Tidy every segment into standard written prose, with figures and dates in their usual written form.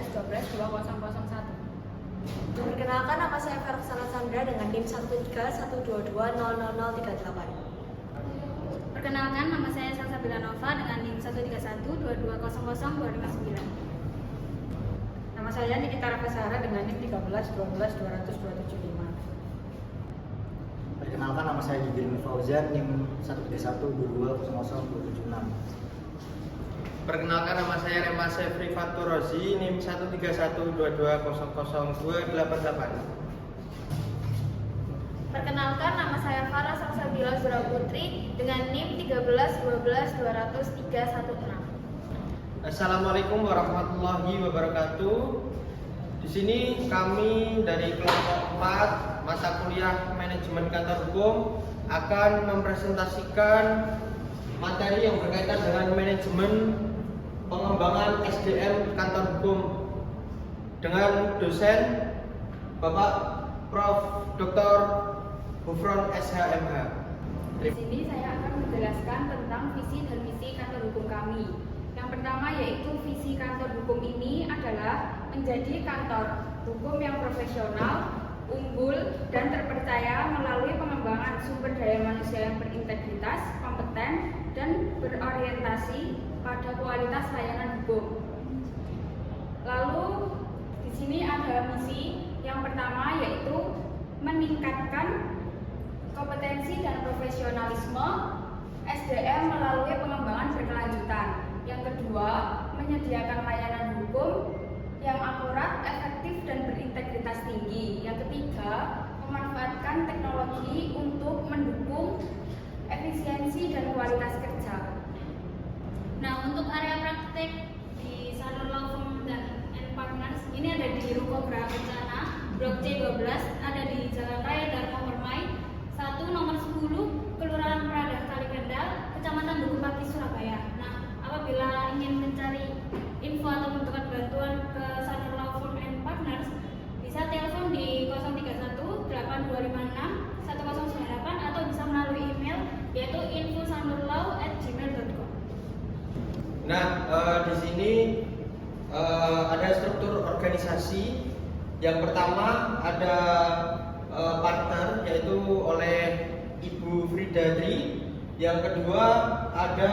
2001. Perkenalkan, nama saya Feroksana Sandra dengan NIM 130200038. Perkenalkan, nama saya Salsabila Nova dengan NIM 13122000259. Nama saya Nikita Rakasara dengan NIM 131220275. Perkenalkan, nama saya Jibril Fauzan, NIM 13122000276. Perkenalkan, nama saya Rema Sefri Fatur Rozi, NIM 13122000288. Perkenalkan, nama saya Farah Salsabila Zura Putri dengan NIM 131210316. Assalamualaikum warahmatullahi wabarakatuh. Di sini kami dari kelompok 4 mata kuliah manajemen kantor hukum akan mempresentasikan materi yang berkaitan dengan manajemen pengembangan SDM kantor hukum dengan dosen Bapak Prof. Dr. Hufron SHMH. Di sini saya akan menjelaskan tentang visi dan misi kantor hukum kami. Yang pertama yaitu visi kantor hukum ini adalah menjadi kantor hukum yang profesional, unggul, dan terpercaya melalui pengembangan sumber daya manusia yang berintegritas, kompeten, dan berorientasi pada kualitas layanan hukum. Lalu di sini ada misi yang pertama yaitu meningkatkan kompetensi dan profesionalisme SDM melalui pengembangan berkelanjutan. Yang kedua, menyediakan layanan hukum yang akurat, efektif, dan berintegritas tinggi. Yang ketiga, memanfaatkan teknologi untuk mendukung efisiensi dan kualitas kerja. Nah, untuk area praktek di Sanur Law Firm dan Partners ini ada di Ruko Geraha Kencana, Blok C12, ada di Jalan Raya Dharma Permai 1 nomor 10, Kelurahan Pradah Kalikendal, Kecamatan Duku Pati, Surabaya. Nah, apabila ingin mencari info atau membutuhkan bantuan ke Sanur Law Firm and Partners, bisa telepon di 031 8256 1098 atau bisa melalui email yaitu info.sanurlaw@gmail.com. Nah, di sini ada struktur organisasi. Yang pertama ada partner yaitu oleh Ibu Frida Dri. Yang kedua ada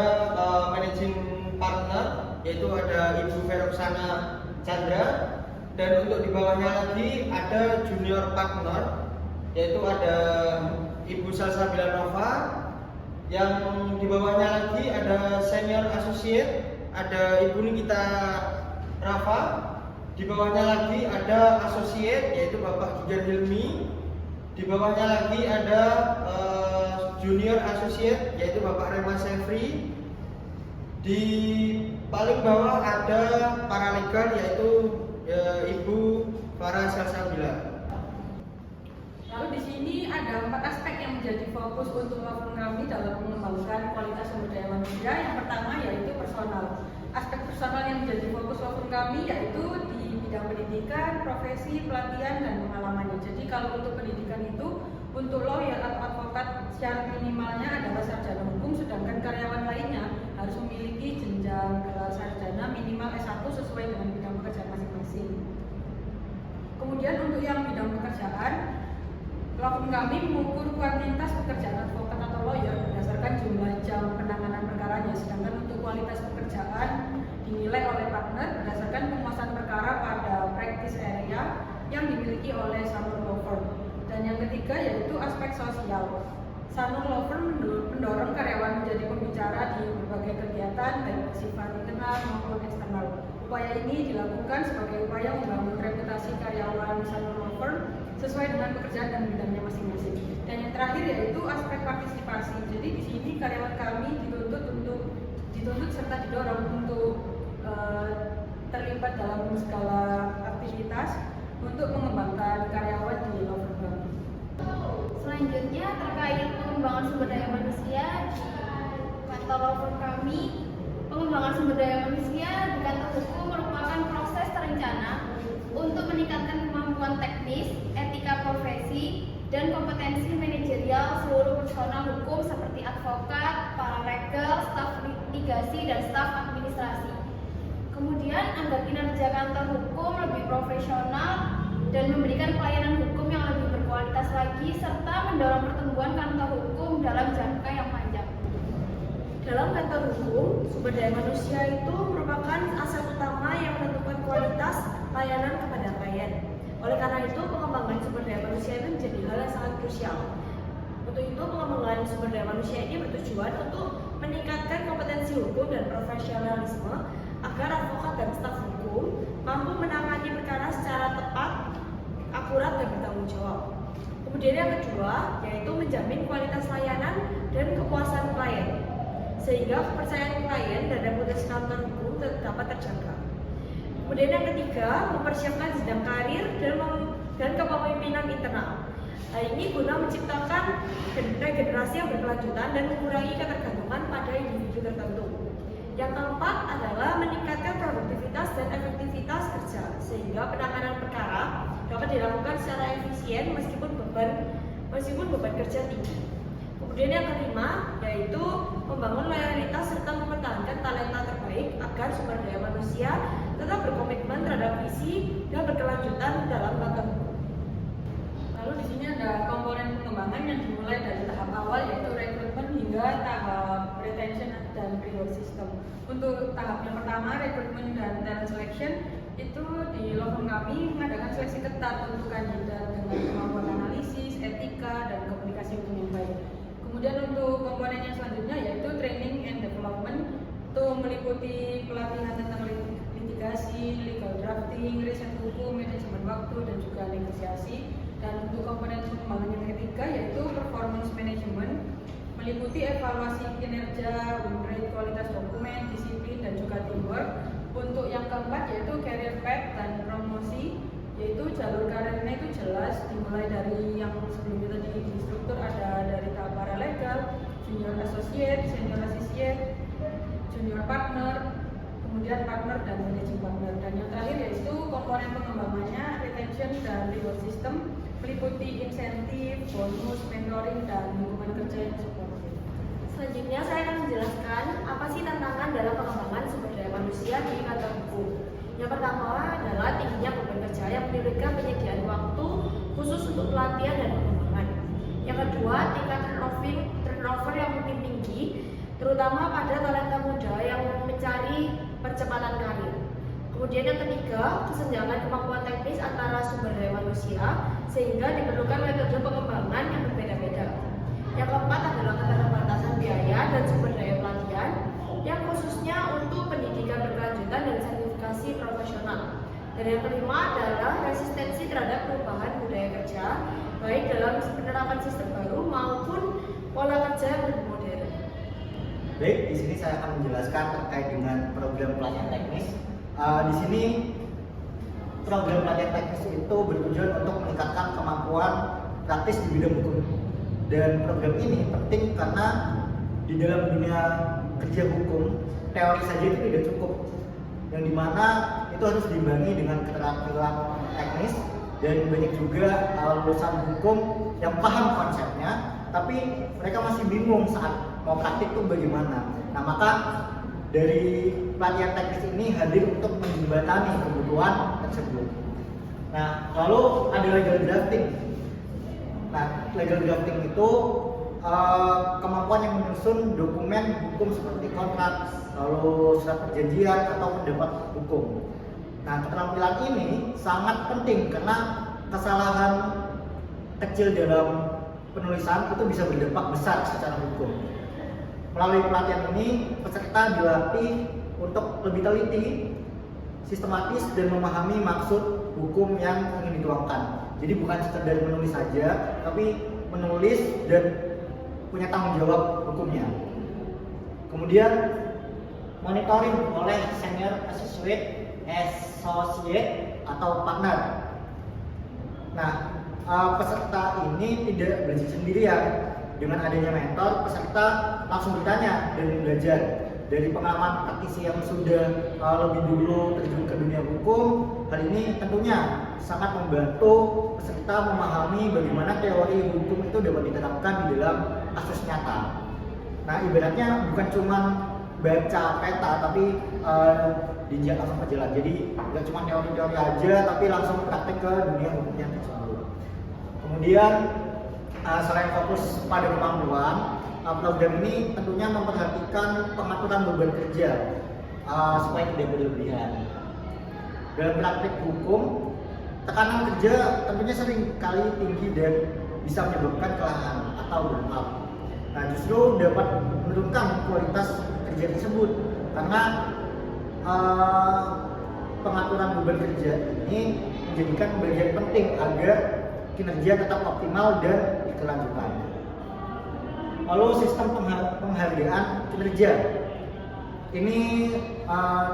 managing partner yaitu ada Ibu Feroksana Chandra. Dan untuk di bawahnya lagi ada junior partner yaitu ada Ibu Salsabila Nova. Yang di bawahnya lagi ada senior associate, ada Ibu Nikita Rafa. Di bawahnya lagi ada associate yaitu Bapak Gigan Hilmi. Di bawahnya lagi ada junior associate yaitu Bapak Rema Sefri. Di paling bawah ada paralegal yaitu Ibu Farah Salsabila. Lalu di sini ada 4 aspek yang menjadi fokus untuk law firm kami dalam mengembangkan kualitas sumber daya manusia. Yang pertama yaitu personal. Aspek personal yang menjadi fokus law firm kami yaitu di bidang pendidikan, profesi, pelatihan, dan pengalamannya. Jadi kalau untuk pendidikan itu untuk lawyer atau advokat syarat minimalnya adalah sarjana hukum, sedangkan karyawan lainnya harus memiliki jenjang gelar sarjana minimal S1 sesuai dengan bidang pekerjaan masing-masing. Kemudian untuk yang bidang pekerjaan, law firm kami mengukur kuantitas pekerjaan advokat atau lawyer berdasarkan jumlah jam penanganan perkaranya, sedangkan untuk kualitas pekerjaan dinilai oleh partner berdasarkan penguasaan perkara pada practice area yang dimiliki oleh Sanur Law Firm. Dan yang ketiga yaitu aspek sosial. Sanur Law Firm mendorong karyawan menjadi pembicara di berbagai kegiatan baik bersifat internal maupun eksternal. Upaya ini dilakukan sebagai upaya membangun reputasi karyawan Sanur Law Firm sesuai dengan pekerjaan dan bidangnya masing-masing. Dan yang terakhir yaitu aspek partisipasi. Jadi di sini karyawan kami dituntut serta didorong untuk terlibat dalam segala aktivitas untuk mengembangkan karyawan di law firm kami. Selanjutnya terkait pengembangan sumber daya manusia di kantor law firm kami, pengembangan sumber daya manusia di kantor hukum merupakan proses terencana untuk meningkatkan kemampuan teknis, etika profesi, dan kompetensi manajerial seluruh personal hukum seperti advokat, paralegal, staf litigasi, dan staf administrasi. Kemudian agar kinerja kantor hukum profesional dan memberikan pelayanan hukum yang lebih berkualitas lagi, serta mendorong pertumbuhan kantor hukum dalam jangka yang panjang. Dalam kantor hukum, sumber daya manusia itu merupakan aset utama yang menentukan kualitas layanan kepada klien. Oleh karena itu, pengembangan sumber daya manusia itu menjadi hal yang sangat krusial. Untuk itu, pengembangan sumber daya manusia ini bertujuan untuk meningkatkan kompetensi hukum dan profesionalisme agar advokat dan staf hukum mampu menangani perkara secara tepat, akurat, dan bertanggung jawab. Kemudian yang kedua, yaitu menjamin kualitas layanan dan kepuasan klien, sehingga kepercayaan klien dan reputasi kantor hukum dapat terjaga. Kemudian yang ketiga, mempersiapkan jenjang karir dan kepemimpinan internal. Hal ini guna menciptakan regenerasi yang berkelanjutan dan mengurangi ketergantungan pada individu tertentu. Yang keempat adalah meningkatkan produktivitas dan efektivitas kerja, sehingga penanganan perkara dapat dilakukan secara efisien meskipun beban kerja tinggi. Kemudian yang kelima, yaitu membangun loyalitas serta mempertahankan talenta terbaik agar sumber daya manusia tetap berkomitmen terhadap visi dan berkelanjutan dalam kantor hukum. Lalu di sini ada komponen pengembangan yang dimulai dari tahap awal, yaitu rekrutmen hingga tahap retention dan reward system. Untuk tahap yang pertama, rekrutmen dan talent selection, itu di law firm kami mengadakan seleksi ketat untuk kandidat dengan kemampuan analisis, etika, dan komunikasi hukum yang baik. Kemudian untuk komponen yang selanjutnya yaitu training and development, itu meliputi pelatihan tentang litigasi, legal drafting, riset hukum, manajemen waktu, dan juga negosiasi. Dan untuk komponen pengembangan yang ketiga yaitu performance management, meliputi evaluasi kinerja, win rate, kualitas dokumen, disiplin, dan juga teamwork. Untuk yang keempat yaitu career path dan promosi, yaitu jalur karirnya itu jelas, dimulai dari yang sebelumnya tadi di struktur ada dari tahap paralegal, junior associate, senior associate, junior partner, kemudian partner dan managing partner. Dan yang terakhir yaitu komponen pengembangannya retention dan reward system, meliputi insentif, bonus, mentoring, dan lingkungan kerja yang suportif. Selanjutnya saya akan menjelaskan apa sih tantangan dalam pengembangan sumber daya manusia di kantor hukum. Yang pertama adalah tingginya beban kerja yang menyulitkan penyediaan waktu khusus untuk pelatihan dan pengembangan. Yang kedua, tingkat turnover yang mungkin tinggi, terutama pada talenta muda yang mencari percepatan karir. Kemudian yang ketiga, kesenjangan kemampuan teknis antara sumber daya manusia, sehingga diperlukan metode pengembangan yang berbeda-beda. Yang keempat adalah keterbatasan biaya dan sumber daya pelatihan, yang khususnya untuk pendidikan berkelanjutan dan sertifikasi profesional. Dan yang kelima adalah resistensi terhadap perubahan budaya kerja, baik dalam penerapan sistem baru maupun pola kerja yang lebih modern. Baik, di sini saya akan menjelaskan terkait dengan program pelatihan teknis. Di sini program pelatihan teknis itu bertujuan untuk meningkatkan kemampuan praktis di bidang hukum. Dan program ini penting karena di dalam dunia kerja hukum, teori saja itu tidak cukup. Yang dimana itu harus diimbangi dengan keterampilan teknis, dan banyak juga lulusan hukum yang paham konsepnya, tapi mereka masih bingung saat mau praktik itu bagaimana. Nah, maka dari pelatihan teknis ini hadir untuk menjembatani kebutuhan tersebut. Nah, lalu ada legal drafting. Nah, legal drafting itu kemampuan yang menyusun dokumen hukum seperti kontrak, lalu surat perjanjian atau pendapat hukum. Nah, keterampilan ini sangat penting karena kesalahan kecil dalam penulisan itu bisa berdampak besar secara hukum. Melalui pelatihan ini, peserta dilatih untuk lebih teliti, sistematis, dan memahami maksud hukum yang ingin dituangkan. Jadi bukan sekedar menulis saja, tapi menulis dan punya tanggung jawab hukumnya. Kemudian monitoring oleh senior associate atau partner. Nah, peserta ini tidak belajar sendirian. Dengan adanya mentor, peserta langsung ditanya dan belajar dari pengalaman praktisi yang sudah lebih dulu terjun ke dunia hukum. Hal ini tentunya sangat membantu peserta memahami bagaimana teori hukum itu dapat diterapkan di dalam kasus nyata. Nah, ibaratnya bukan cuma baca peta, tapi diinjak langsung ke jalan. Jadi nggak cuma teori-teori aja, tapi langsung praktek ke dunia hukumnya tersebut. Kemudian selain fokus pada kemampuan, program ini tentunya memperhatikan pengaturan beban kerja supaya tidak berlebihan. Dalam praktik hukum, tekanan kerja tentunya sering kali tinggi dan bisa menyebabkan kelelahan atau burnout. Nah, justru dapat menurunkan kualitas kerja tersebut karena pengaturan beban kerja ini menjadikan bagian penting agar kinerja tetap optimal dan berkelanjutan. Lalu sistem penghargaan kinerja ini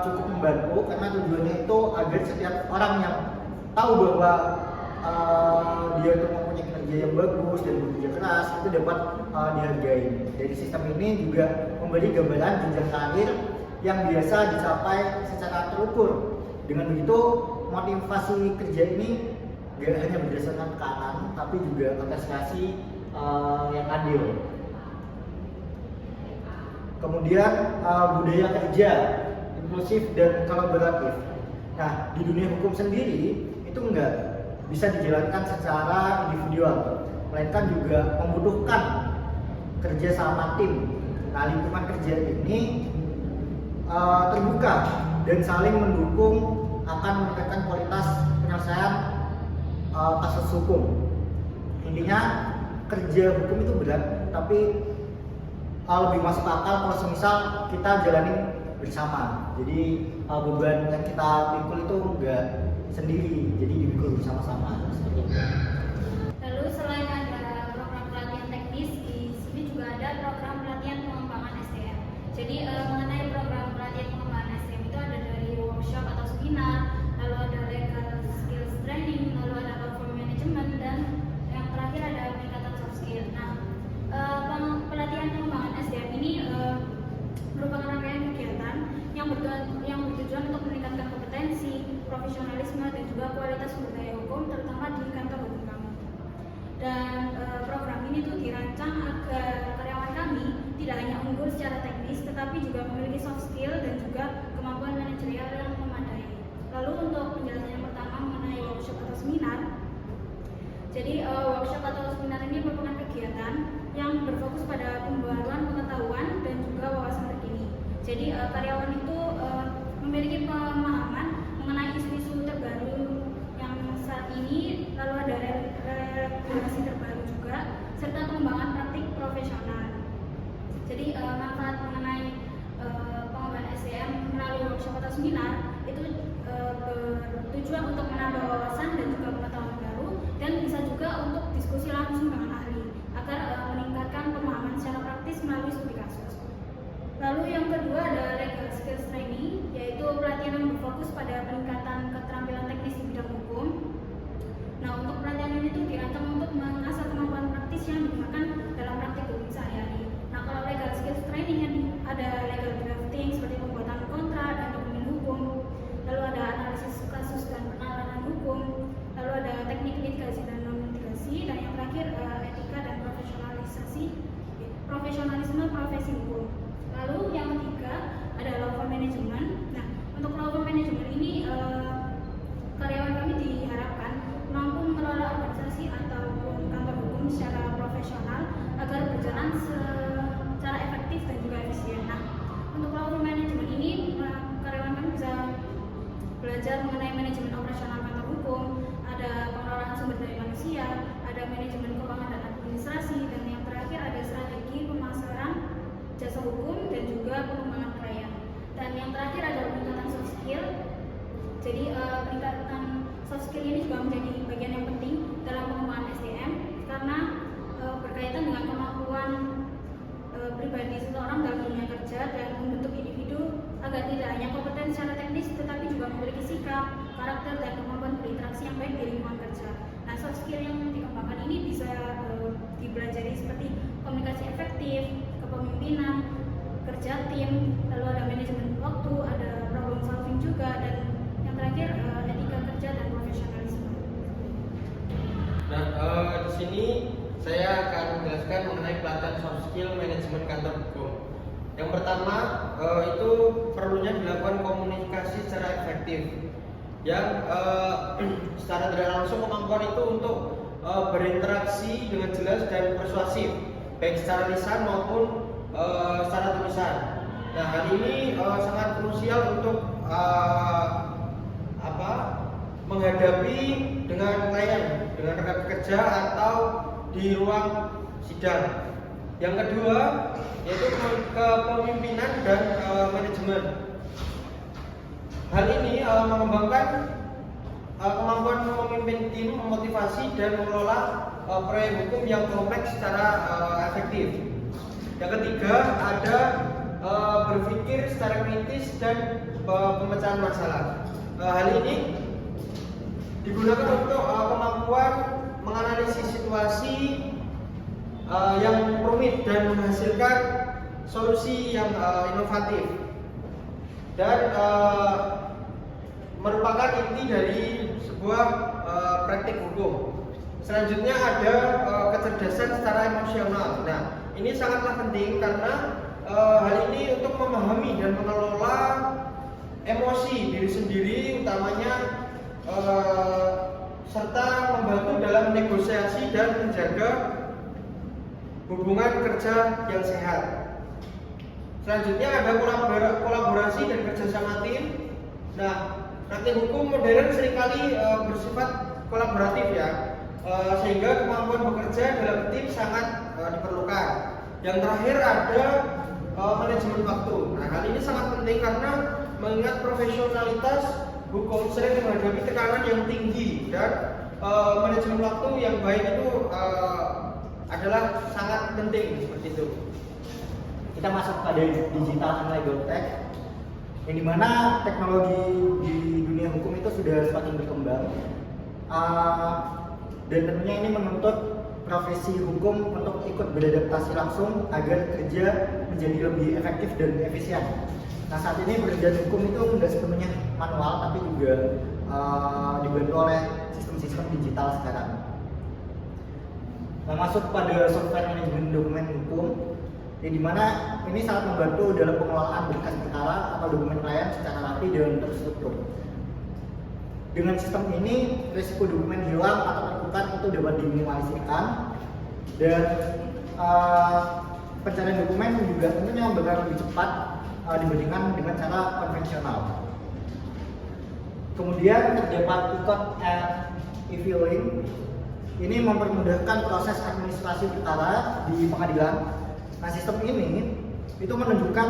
cukup membantu karena tujuannya itu agar setiap orang yang tahu bahwa dia itu mempunyai kinerja yang bagus dan bekerja keras itu dapat dihargai. Dari sistem ini juga memberi gambaran jenjang karir yang biasa dicapai secara terukur. Dengan begitu motivasi kerja ini tidak hanya berdasarkan tekanan tapi juga apresiasi yang adil. Kemudian budaya kerja inklusif dan kolaboratif. Nah, di dunia hukum sendiri itu enggak bisa dijalankan secara individual, melainkan juga membutuhkan kerja sama tim. Nah, lingkungan kerja ini terbuka dan saling mendukung akan meningkatkan kualitas penyelesaian kasus hukum. Intinya kerja hukum itu berat, tapi lebih masuk akal kalau semisal kita jalani bersama. Jadi beban yang kita pikul itu enggak sendiri, jadi dipikul bersama-sama. Lalu selain ada program pelatihan teknis, di sini juga ada program pelatihan pengembangan SDM. Jadi mengenai program pelatihan pengembangan SDM itu ada dari workshop atau seminar, lalu ada legal skills training, lalu ada perform management, dan yang terakhir ada peningkatan soft skill. Nah, pelatihan pengembangan SDM ini merupakan rangkaian kegiatan yang bertujuan untuk meningkatkan kompetensi, profesionalisme, dan juga kualitas sumber daya hukum, terutama di kantor hukum kami. Dan program ini tuh dirancang agar karyawan kami tidak hanya unggul secara teknis, tetapi juga memiliki soft skill dan juga kemampuan manajerial yang memadai. Lalu untuk penjelasan yang pertama mengenai workshop atau seminar. Jadi workshop atau seminar ini merupakan kegiatan yang berfokus pada pembaruan pengetahuan dan juga wawasan terkini. Jadi karyawan itu memiliki pemahaman mengenai isu-isu terbaru yang saat ini, lalu ada regulasi terbaru juga, serta pengembangan praktik profesional. Jadi manfaat mengenai pengembangan SDM melalui workshop atau seminar itu bertujuan untuk menambah wawasan dan juga pengetahuan baru, dan bisa juga untuk diskusi langsung dengan ahli agar meningkatkan pemahaman secara praktis melalui studi kasus. Lalu yang kedua ada legal skills training, yaitu pelatihan yang berfokus pada peningkatan keterampilan teknis di bidang hukum. Nah, untuk pelatihan ini tuh dirancang untuk mengasah kemampuan praktis yang digunakan dalam praktik hukum sehari-hari. Nah, kalau legal skills training yang ada legal drafting seperti pembuatan kontrak dan dokumen hukum, lalu ada analisis kasus dan penanganan hukum, lalu ada teknik litigasi dan non-litigasi, dan yang terakhir etika dan profesionalisme profesi hukum. Lalu yang ketiga ada law firm management. Nah, untuk law firm management ini karyawan kami diharapkan mampu mengelola organisasi ataupun kantor hukum secara profesional agar berjalan secara efektif dan juga efisien. Nah, untuk law firm management ini karyawan kami bisa belajar mengenai manajemen operasional kantor hukum, ada pengelolaan sumber daya manusia, ada manajemen keuangan dan administrasi, dan yang terakhir ada strategi pemasaran jasa hukum dan juga pengembangan klien. Dan yang terakhir ada peningkatan soft skill. Jadi peningkatan soft skill ini juga menjadi bagian yang penting dalam pengembangan SDM karena berkaitan dengan kemampuan pribadi seseorang dalam dunia kerja dan membentuk individu agar tidak hanya kompeten secara teknis tetapi juga memiliki sikap, karakter, dan kemampuan berinteraksi yang baik di lingkungan kerja. Nah, soft skill yang dikembangkan ini bisa dipelajari seperti komunikasi efektif, kepemimpinan, kerja tim, lalu ada manajemen waktu, ada problem solving juga, dan yang terakhir etika kerja dan profesionalisme. Nah, di sini saya akan menjelaskan mengenai pelatihan soft skill manajemen kantor hukum. Yang pertama itu perlunya dilakukan komunikasi secara efektif. Yang secara tidak langsung kemampuan itu untuk berinteraksi dengan jelas dan persuasif, baik secara lisan maupun secara tulisan. Nah, hal ini sangat krusial untuk menghadapi dengan klien, dengan rekan kerja atau di ruang sidang. Yang kedua yaitu kepemimpinan dan manajemen. Hal ini mengembangkan kemampuan memimpin tim, memotivasi dan mengelola proyek hukum yang kompleks secara efektif. Yang ketiga ada berpikir secara kritis dan pemecahan masalah. Hal ini digunakan untuk kemampuan menganalisis situasi yang rumit dan menghasilkan solusi yang inovatif dan merupakan inti dari sebuah praktik hukum. Selanjutnya ada kecerdasan secara emosional. Nah, ini sangatlah penting karena hal ini untuk memahami dan mengelola emosi diri sendiri utamanya serta membantu dalam negosiasi dan menjaga hubungan kerja yang sehat. Selanjutnya ada kolaborasi dan kerjasama tim. Nah, praktik hukum modern seringkali bersifat kolaboratif ya, sehingga kemampuan bekerja dalam tim sangat diperlukan. Yang terakhir ada manajemen waktu. Nah, hal ini sangat penting karena mengingat profesionalitas hukum sering menghadapi tekanan yang tinggi dan manajemen waktu yang baik itu adalah sangat penting seperti itu. Kita masuk pada digital and legal tech, yang dimana teknologi di dunia hukum itu sudah semakin berkembang, dan tentunya ini menuntut profesi hukum untuk ikut beradaptasi langsung agar kerja menjadi lebih efektif dan efisien. Nah, saat ini pekerjaan hukum itu tidak sepenuhnya manual, tapi juga dibantu oleh sistem-sistem digital sekarang. Nah, masuk pada software manajemen dokumen hukum, yang dimana ini sangat membantu dalam pengelolaan berkas perkara atau dokumen klien secara rapi dan terstruktur. Dengan sistem ini, risiko dokumen hilang atau tertukar itu dapat diminimalisirkan, dan pencarian dokumen juga tentunya bakal lebih cepat dibandingkan dengan cara konvensional. Kemudian terdapat record and e-filing. Ini mempermudahkan proses administrasi perkara di pengadilan. Nah, sistem ini itu menunjukkan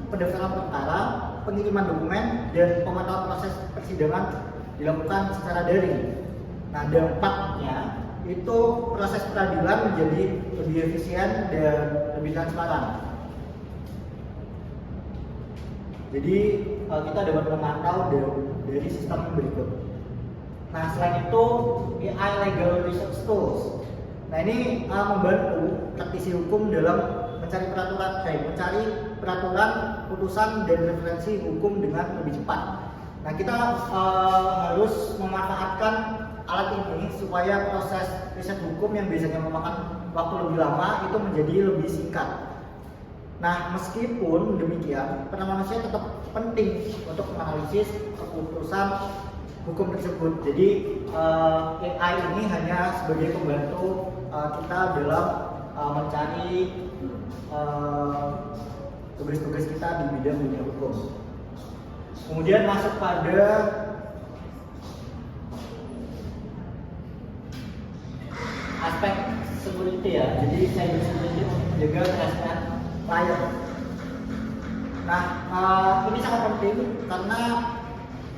pendaftaran perkara, pengiriman dokumen, dan pemantauan proses persidangan dilakukan secara daring. Nah, dampaknya itu proses peradilan menjadi lebih efisien dan lebih transparan. Jadi kita dapat memantau dari sistem berikut. Nah, selain itu AI Legal Research Tools. Nah, ini membantu praktisi hukum dalam mencari peraturan, putusan, dan referensi hukum dengan lebih cepat. Nah, kita harus memanfaatkan alat ini supaya proses riset hukum yang biasanya memakan waktu lebih lama itu menjadi lebih singkat. Nah, meskipun demikian, peran manusia tetap penting untuk menganalisis keputusan hukum tersebut. Jadi AI ini hanya sebagai pembantu kita dalam mencari tugas-tugas kita di bidang dunia hukum. Kemudian masuk pada aspek security ya. Jadi cyber security untuk menjaga kerahasiaan klien. Nah, ini sangat penting karena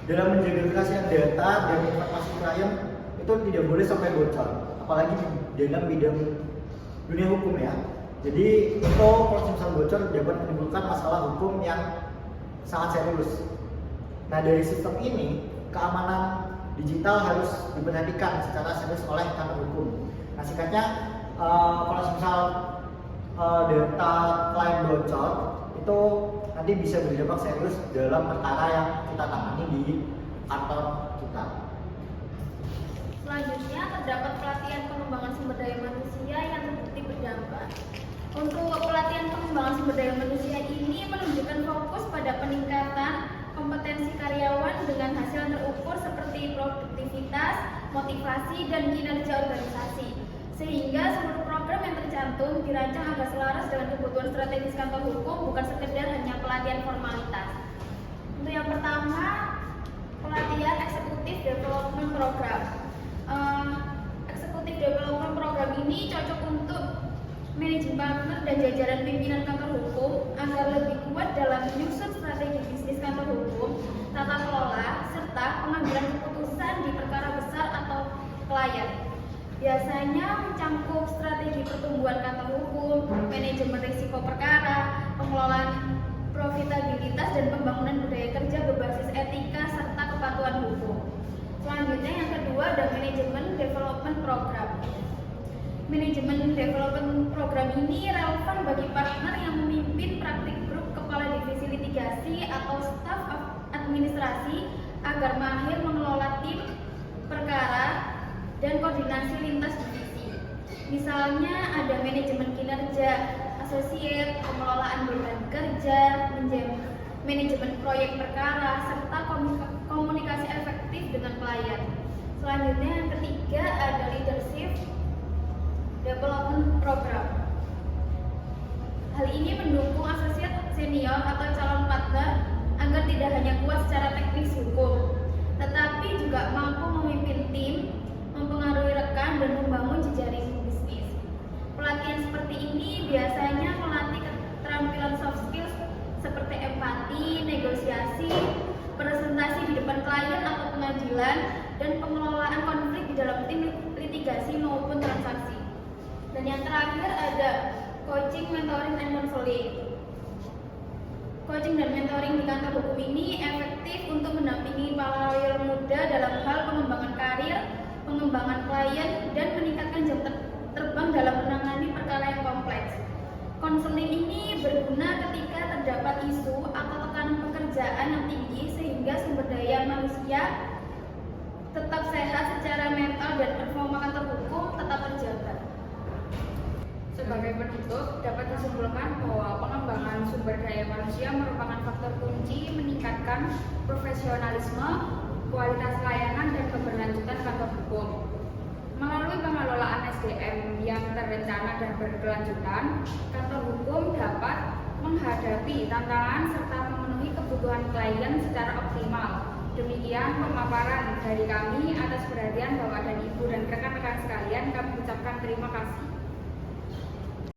dalam menjaga kerahasiaan data dan informasi klien itu tidak boleh sampai bocor, apalagi dalam bidang dunia hukum ya. Jadi itu kalau misal bocor dapat menimbulkan masalah hukum yang sangat serius. Nah, dari sistem ini keamanan digital harus diperhatikan secara serius oleh kantor hukum. Nah, singkatnya kalau misal data klien bocor itu nanti bisa berdampak serius dalam perkara yang kita tangani di kantor kita. Selanjutnya terdapat pelatihan pengembangan sumber daya manusia yang terbukti berdampak. Untuk pelatihan pengembangan sumber daya manusia ini menunjukkan fokus pada peningkatan kompetensi karyawan dengan hasil yang terukur seperti produktivitas, motivasi, dan kinerja organisasi. Sehingga seluruh program yang tercantum dirancang agar selaras dengan kebutuhan strategis kantor hukum, bukan sekedar hanya pelatihan formalitas. Untuk yang pertama, pelatihan Executive Development Program. Executive Development Program ini cocok untuk manajemen partner dan jajaran pimpinan kantor hukum agar lebih kuat dalam menyusun strategi bisnis kantor hukum, tata kelola, serta pengambilan keputusan di perkara besar atau klien. Biasanya mencangkup strategi pertumbuhan kantor hukum, manajemen risiko perkara, pengelolaan profitabilitas, dan pembangunan budaya kerja berbasis etika serta kepatuhan hukum. Selanjutnya yang kedua ada manajemen development program. Manajemen development program ini relevan bagi partner yang memimpin praktik grup, kepala divisi litigasi, atau staf administrasi agar mahir mengelola tim perkara dan koordinasi lintas divisi. Misalnya ada manajemen kinerja, asosiat, pengelolaan beban kerja, manajemen proyek perkara, serta komunikasi efektif dengan klien. Selanjutnya yang ketiga ada leadership development program. Hal ini mendukung asosiat senior atau calon partner agar tidak hanya kuat secara teknis hukum, tetapi juga mampu memimpin tim, mempengaruhi rekan, dan membangun jejaring bisnis. Pelatihan seperti ini biasanya melatih keterampilan soft skills seperti empati, negosiasi, presentasi di depan klien atau pengadilan, dan pengelolaan konflik di dalam tim litigasi maupun transaksi. Dan yang terakhir ada coaching, mentoring, and counseling. Coaching dan mentoring di kantor hukum ini efektif untuk mendampingi para lawyer muda dalam hal pengembangan karir, pengembangan klien, dan meningkatkan jam terbang dalam menangani perkara yang kompleks. Konseling ini berguna ketika terdapat isu atau tekanan pekerjaan yang tinggi sehingga sumber daya manusia tetap sehat secara mental dan performa kantor hukum tetap terjaga. Sebagai penutup, dapat disimpulkan bahwa pengembangan sumber daya manusia merupakan faktor kunci meningkatkan profesionalisme, kualitas layanan, dan keberlanjutan kantor hukum. Melalui pengelolaan SDM yang terencana dan berkelanjutan, kantor hukum dapat menghadapi tantangan serta memenuhi kebutuhan klien secara optimal. Demikian pemaparan dari kami. Atas perhatian Bapak dan Ibu dan rekan-rekan sekalian, kami ucapkan terima kasih.